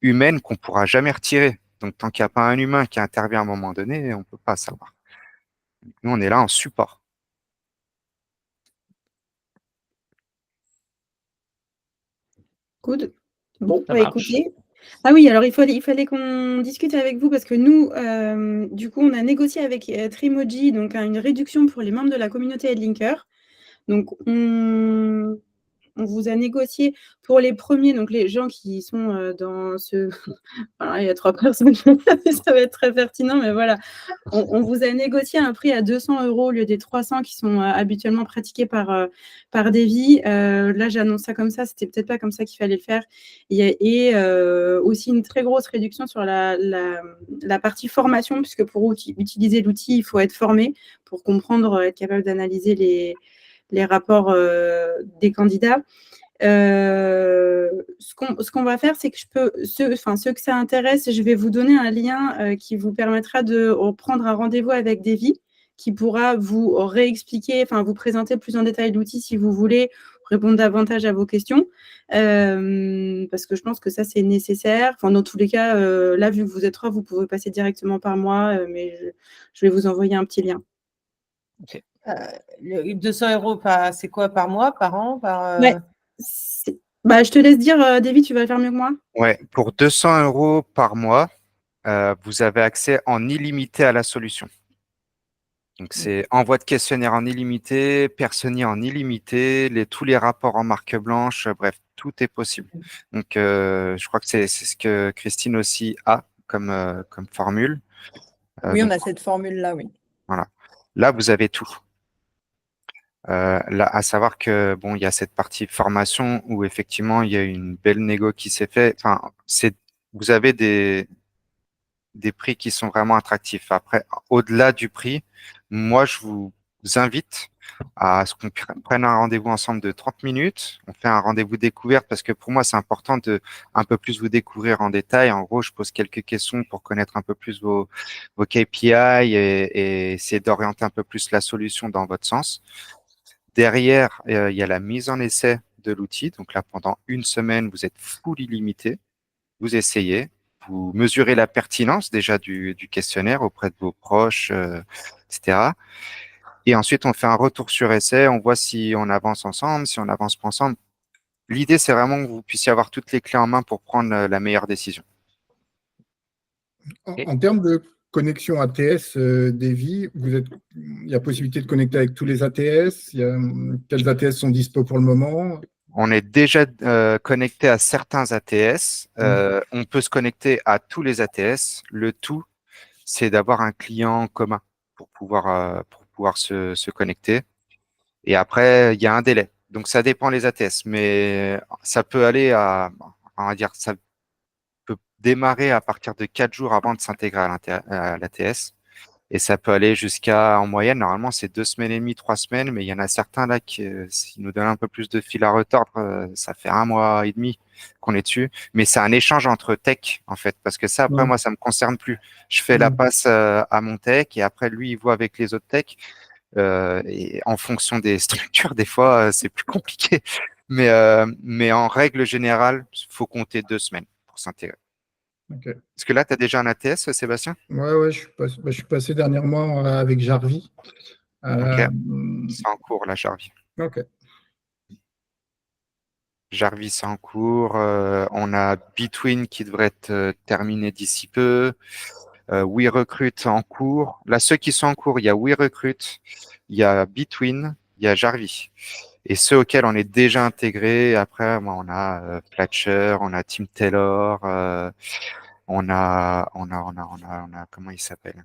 humaine qu'on pourra jamais retirer. Donc, tant qu'il n'y a pas un humain qui intervient à un moment donné, on peut pas savoir. Nous, on est là en support. Good. Bon, Ça bah, marche. écoutez. Ah oui, alors il fallait qu'on discute avec vous parce que nous, du coup, on a négocié avec Trimoji donc une réduction pour les membres de la communauté Headlinker. Donc, on vous a négocié pour les premiers, donc les gens qui sont dans ce. Voilà, il y a 3 personnes, ça va être très pertinent, mais voilà. On vous a négocié un prix à 200 € au lieu des 300 qui sont habituellement pratiqués par Davy. Là, j'annonce ça comme ça, c'était peut-être pas comme ça qu'il fallait le faire. Et aussi une très grosse réduction sur la partie formation, puisque pour utiliser l'outil, il faut être formé pour comprendre, être capable d'analyser les rapports des candidats. Ce qu'on va faire, c'est que ceux que ça intéresse, je vais vous donner un lien qui vous permettra de prendre un rendez-vous avec Davy, qui pourra vous réexpliquer, vous présenter plus en détail l'outil si vous voulez, répondre davantage à vos questions, parce que je pense que ça, c'est nécessaire. Dans tous les cas, là, vu que vous êtes 3, vous pouvez passer directement par moi, mais je vais vous envoyer un petit lien. Les 200 €, c'est quoi, par mois, par an, Ouais. Je te laisse dire, Davy, tu vas le faire mieux que moi. Ouais, pour 200 € par mois, vous avez accès en illimité à la solution. Donc, c'est envoi de questionnaire en illimité, personnier en illimité, tous les rapports en marque blanche, bref, tout est possible. Donc, je crois que c'est ce que Christine aussi a comme formule. Oui, on Donc, a cette formule-là, oui. voilà. Là, vous avez tout. Là, à savoir que bon, il y a cette partie formation où effectivement il y a une belle négo qui s'est fait. Vous avez des prix qui sont vraiment attractifs. Après, au-delà du prix, moi, je vous invite à ce qu'on prenne un rendez-vous ensemble de 30 minutes. On fait un rendez-vous découverte parce que pour moi, c'est important de un peu plus vous découvrir en détail. En gros, je pose quelques questions pour connaître un peu plus vos KPI et essayer d'orienter un peu plus la solution dans votre sens. Derrière, il y a la mise en essai de l'outil. Donc là, pendant une semaine, vous êtes full illimité. Vous essayez, vous mesurez la pertinence déjà du questionnaire auprès de vos proches, etc. Et ensuite, on fait un retour sur essai, on voit si on avance ensemble, si on n'avance pas ensemble. L'idée, c'est vraiment que vous puissiez avoir toutes les clés en main pour prendre la meilleure décision. En termes de connexion ATS, Davy, il y a possibilité de connecter avec tous les ATS. Quels ATS sont dispo pour le moment? On est déjà connecté à certains ATS. On peut se connecter à tous les ATS. Le tout, c'est d'avoir un client commun pour pouvoir se connecter. Et après, il y a un délai. Donc, ça dépend les ATS, mais ça peut aller on va dire, ça peut démarrer à partir de 4 jours avant de s'intégrer à l'ATS. Et ça peut aller jusqu'à, en moyenne, normalement, c'est 2 semaines et demie, 3 semaines, mais il y en a certains là qui nous donnent un peu plus de fil à retordre. Ça fait 1 mois et demi qu'on est dessus. Mais c'est un échange entre tech, en fait, parce que ça, après, moi, ça me concerne plus. Je fais la passe à mon tech et après, lui, il voit avec les autres tech. Et en fonction des structures, des fois, c'est plus compliqué. Mais en règle générale, il faut compter 2 semaines pour s'intégrer. Ok. Est-ce que là, tu as déjà un ATS, Sébastien? Ouais, je suis passé dernièrement avec Jarvi. Ok, c'est en cours, là, Jarvis. Ok. Jarvis, c'est en cours. On a Between qui devrait être terminé d'ici peu. WeRecruit en cours. Là, ceux qui sont en cours, il y a WeRecruit, il y a Between, il y a Jarvis. Et ceux auxquels on est déjà intégré, après, on a Fletcher, on a Tim Taylor, comment il s'appelle?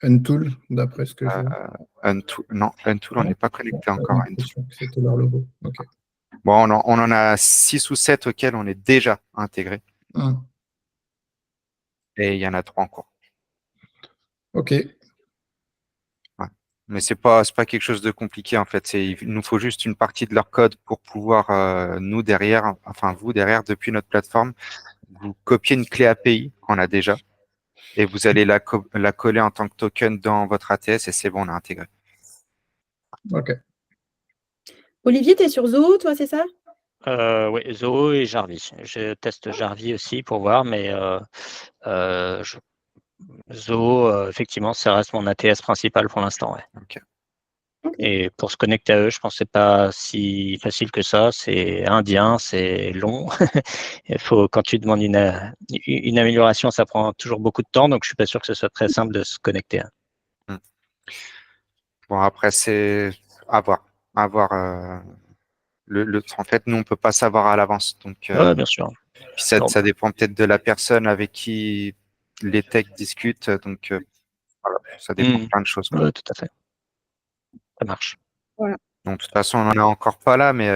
Untool, d'après ce que je vois. Untool, non, Untool, on Non, n'est pas connecté j'ai encore à Untool. l'impression que c'était leur logo. Ok. Bon, on en a 6 ou 7 auxquels on est déjà intégré. Et il y en a 3 en cours. Ok. Ouais. Mais c'est pas quelque chose de compliqué en fait. Il nous faut juste une partie de leur code pour pouvoir vous derrière, depuis notre plateforme, vous copier une clé API qu'on a déjà et vous allez la coller en tant que token dans votre ATS et c'est bon, on a intégré. OK. Olivier, tu es sur Zoho, toi, c'est ça? Oui, Zoho et Jarvis. Je teste Jarvis aussi pour voir, mais Zoho, effectivement, ça reste mon ATS principal pour l'instant. Ouais. Ok. Et pour se connecter à eux, je pense que c'est pas si facile que ça. C'est indien, c'est long. Quand tu demandes une amélioration, ça prend toujours beaucoup de temps, donc je suis pas sûr que ce soit très simple de se connecter. Bon, après, c'est à voir. En fait, nous, on peut pas savoir à l'avance. Donc, Oui, bien sûr. puis ça dépend peut-être de la personne avec qui les techs discutent. Donc, voilà, ça dépend de plein de choses. Oui, tout à fait. Ça marche. Voilà. Donc, de toute façon, on n'en est encore pas là, mais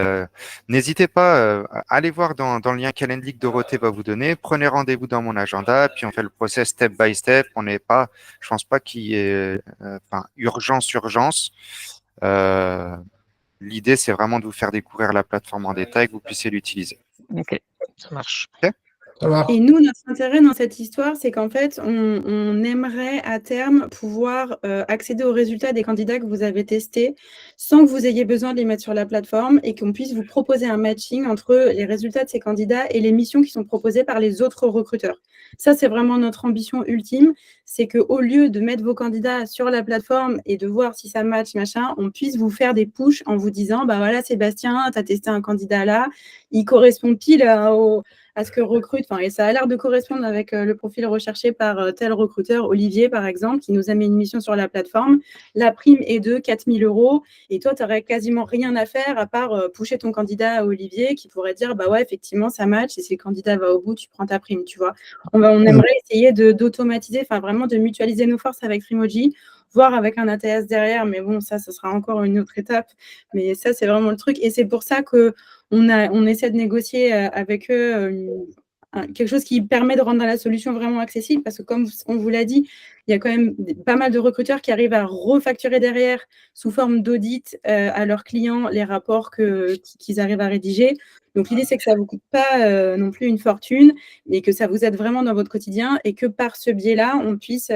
n'hésitez pas, allez voir dans le lien Calendly que Dorothée va vous donner. Prenez rendez-vous dans mon agenda, puis on fait le process step by step. Je pense pas qu'il y ait urgence. L'idée, c'est vraiment de vous faire découvrir la plateforme en détail, que vous puissiez l'utiliser. Ok, ça marche. Okay. Ça marche. Et nous, notre intérêt dans cette histoire, c'est qu'en fait, on aimerait à terme pouvoir accéder aux résultats des candidats que vous avez testés sans que vous ayez besoin de les mettre sur la plateforme et qu'on puisse vous proposer un matching entre les résultats de ces candidats et les missions qui sont proposées par les autres recruteurs. Ça, c'est vraiment notre ambition ultime, c'est qu'au lieu de mettre vos candidats sur la plateforme et de voir si ça match, machin, on puisse vous faire des pushs en vous disant, bah voilà, Sébastien, tu as testé un candidat là, il correspond pile à ce que recrute, et ça a l'air de correspondre avec le profil recherché par tel recruteur, Olivier par exemple, qui nous a mis une mission sur la plateforme. La prime est de 4 000 € et toi, tu n'aurais quasiment rien à faire à part pusher ton candidat à Olivier qui pourrait dire, bah ouais, effectivement, ça match et si le candidat va au bout, tu prends ta prime, tu vois. On aimerait essayer d'automatiser, vraiment de mutualiser nos forces avec Trimoji, voire avec un ATS derrière, mais bon, ça sera encore une autre étape. Mais ça, c'est vraiment le truc. Et c'est pour ça qu'on essaie de négocier avec eux quelque chose qui permet de rendre la solution vraiment accessible, parce que comme on vous l'a dit, il y a quand même pas mal de recruteurs qui arrivent à refacturer derrière sous forme d'audit à leurs clients les rapports qu'ils arrivent à rédiger. Donc l'idée, c'est que ça ne vous coûte pas non plus une fortune, mais que ça vous aide vraiment dans votre quotidien et que par ce biais-là, on puisse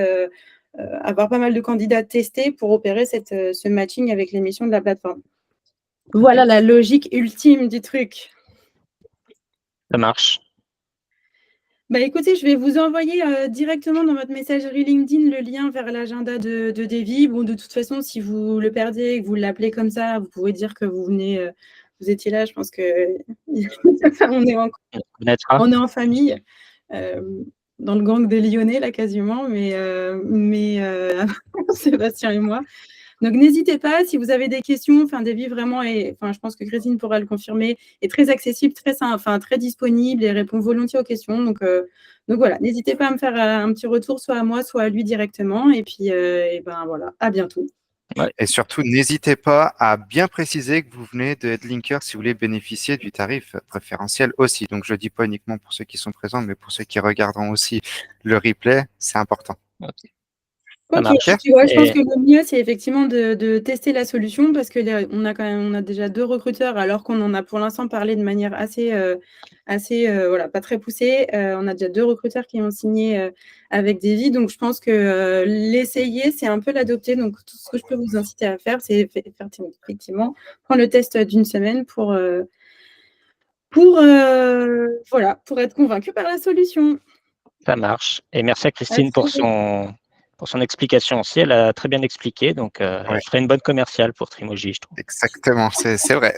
avoir pas mal de candidats testés pour opérer ce matching avec les missions de la plateforme. Voilà la logique ultime du truc. Ça marche. Bah écoutez, je vais vous envoyer directement dans votre messagerie LinkedIn le lien vers l'agenda de Davy. Bon, de toute façon, si vous le perdez et que vous l'appelez comme ça, vous pouvez dire que vous étiez là. Je pense que on est en famille, dans le gang des Lyonnais là quasiment, mais Sébastien et moi. Donc, n'hésitez pas, si vous avez des questions, Davy vraiment je pense que Christine pourra le confirmer, est très accessible, très simple, très disponible et répond volontiers aux questions. Donc voilà, n'hésitez pas à me faire un petit retour, soit à moi, soit à lui directement. Et puis, voilà, à bientôt. Ouais. Et surtout, n'hésitez pas à bien préciser que vous venez de Headlinker si vous voulez bénéficier du tarif préférentiel aussi. Donc, je ne dis pas uniquement pour ceux qui sont présents, mais pour ceux qui regarderont aussi le replay, c'est important. Okay. Ok, je pense que le mieux, c'est effectivement de tester la solution parce qu'on a déjà 2 recruteurs alors qu'on en a pour l'instant parlé de manière assez pas très poussée. On a déjà 2 recruteurs qui ont signé avec Davy. Donc, je pense que l'essayer, c'est un peu l'adopter. Donc, tout ce que je peux vous inciter à faire, c'est effectivement prendre le test d'une semaine pour être convaincu par la solution. Ça marche. Et merci à Christine pour son explication aussi. Elle a très bien expliqué. Donc, je ferai une bonne commerciale pour Trimoji, je trouve. Exactement, c'est vrai.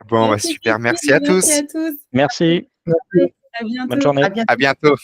Bon, super. Merci à tous. Merci. À bientôt. À bientôt.